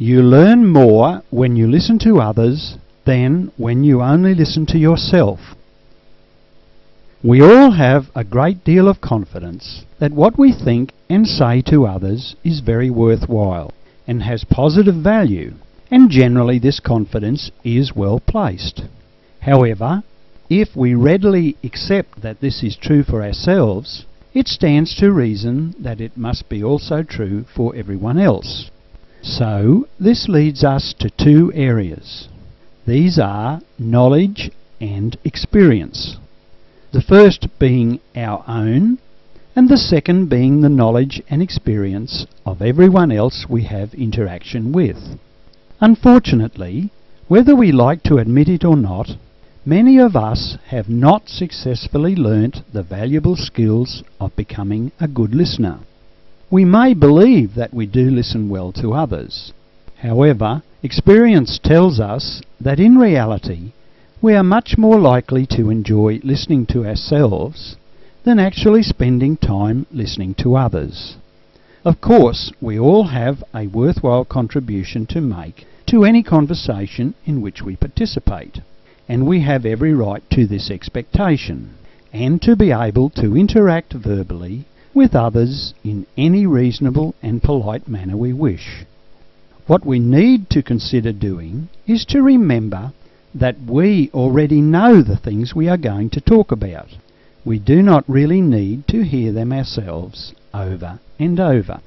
You learn more when you listen to others than when you only listen to yourself. We all have a great deal of confidence that what we think and say to others is very worthwhile and has positive value, and generally this confidence is well placed. However, if we readily accept that this is true for ourselves, it stands to reason that it must be also true for everyone else. So, this leads us to two areas. These are knowledge and experience. The first being our own, and the second being the knowledge and experience of everyone else we have interaction with. Unfortunately, whether we like to admit it or not, many of us have not successfully learnt the valuable skills of becoming a good listener. We may believe that we do listen well to others. However, experience tells us that in reality, we are much more likely to enjoy listening to ourselves than actually spending time listening to others. Of course, we all have a worthwhile contribution to make to any conversation in which we participate, and we have every right to this expectation, and to be able to interact verbally with others in any reasonable and polite manner we wish. What we need to consider doing is to remember that we already know the things we are going to talk about. We do not really need to hear them ourselves over and over.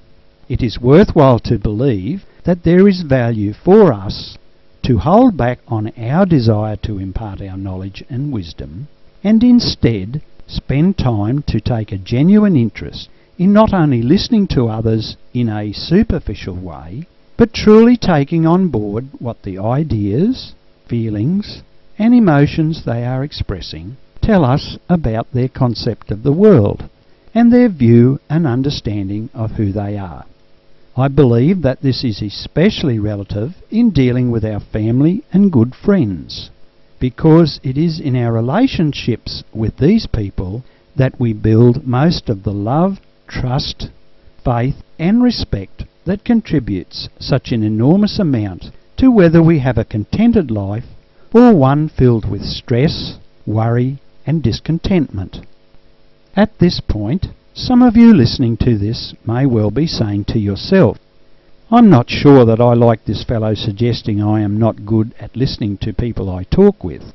It is worthwhile to believe that there is value for us to hold back on our desire to impart our knowledge and wisdom, and instead spend time to take a genuine interest in not only listening to others in a superficial way, but truly taking on board what the ideas, feelings and emotions they are expressing tell us about their concept of the world and their view and understanding of who they are. I believe that this is especially relative in dealing with our family and good friends, because it is in our relationships with these people that we build most of the love, trust, faith and respect that contributes such an enormous amount to whether we have a contented life or one filled with stress, worry and discontentment. At this point, some of you listening to this may well be saying to yourself, "I'm not sure that I like this fellow suggesting I am not good at listening to people I talk with."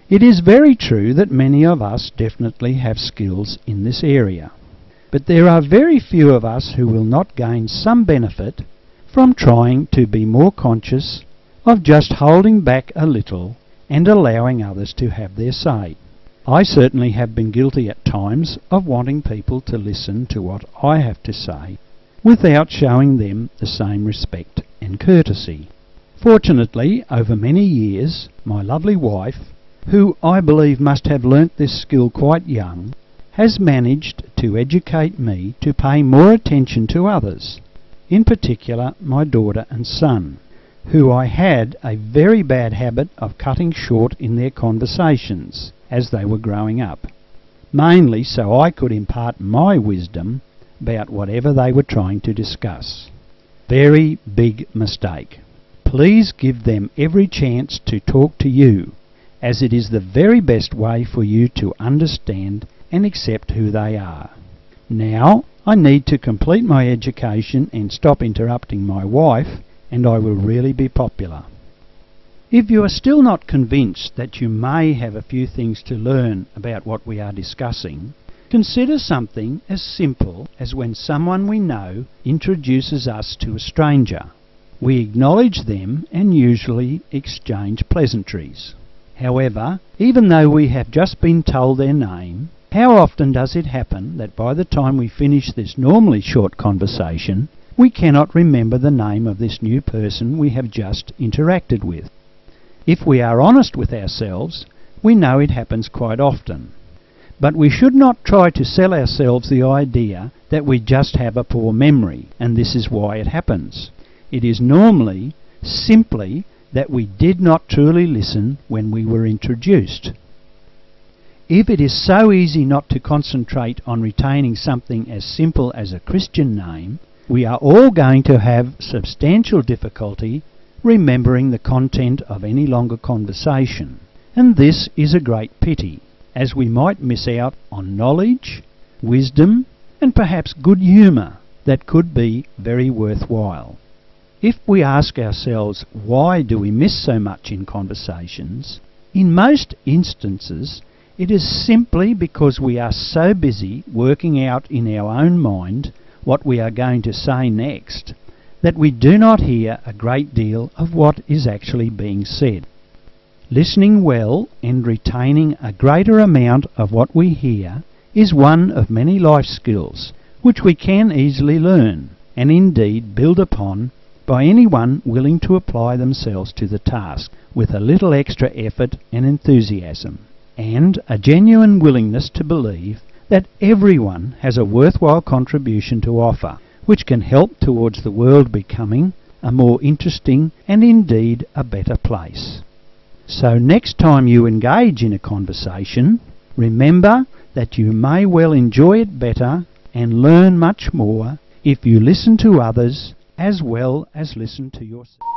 It is very true that many of us definitely have skills in this area, but there are very few of us who will not gain some benefit from trying to be more conscious of just holding back a little and allowing others to have their say. I certainly have been guilty at times of wanting people to listen to what I have to say without showing them the same respect and courtesy. Fortunately, over many years, my lovely wife, who I believe must have learnt this skill quite young, has managed to educate me to pay more attention to others, in particular my daughter and son, who I had a very bad habit of cutting short in their conversations as they were growing up, mainly so I could impart my wisdom about whatever they were trying to discuss. Very big mistake. Please give them every chance to talk to you, as it is the very best way for you to understand and accept who they are. Now, I need to complete my education and stop interrupting my wife, and I will really be popular. If you are still not convinced that you may have a few things to learn about what we are discussing, consider something as simple as when someone we know introduces us to a stranger. We acknowledge them and usually exchange pleasantries. However, even though we have just been told their name, how often does it happen that by the time we finish this normally short conversation, we cannot remember the name of this new person we have just interacted with? If we are honest with ourselves, we know it happens quite often. But we should not try to sell ourselves the idea that we just have a poor memory and this is why it happens. It is normally simply that we did not truly listen when we were introduced. If it is so easy not to concentrate on retaining something as simple as a Christian name, we are all going to have substantial difficulty remembering the content of any longer conversation, and this is a great pity, as we might miss out on knowledge, wisdom, and perhaps good humour that could be very worthwhile. If we ask ourselves why do we miss so much in conversations, in most instances it is simply because we are so busy working out in our own mind what we are going to say next that we do not hear a great deal of what is actually being said. Listening well and retaining a greater amount of what we hear is one of many life skills which we can easily learn and indeed build upon by anyone willing to apply themselves to the task with a little extra effort and enthusiasm, and a genuine willingness to believe that everyone has a worthwhile contribution to offer, which can help towards the world becoming a more interesting and indeed a better place. So next time you engage in a conversation, remember that you may well enjoy it better and learn much more if you listen to others as well as listen to yourself.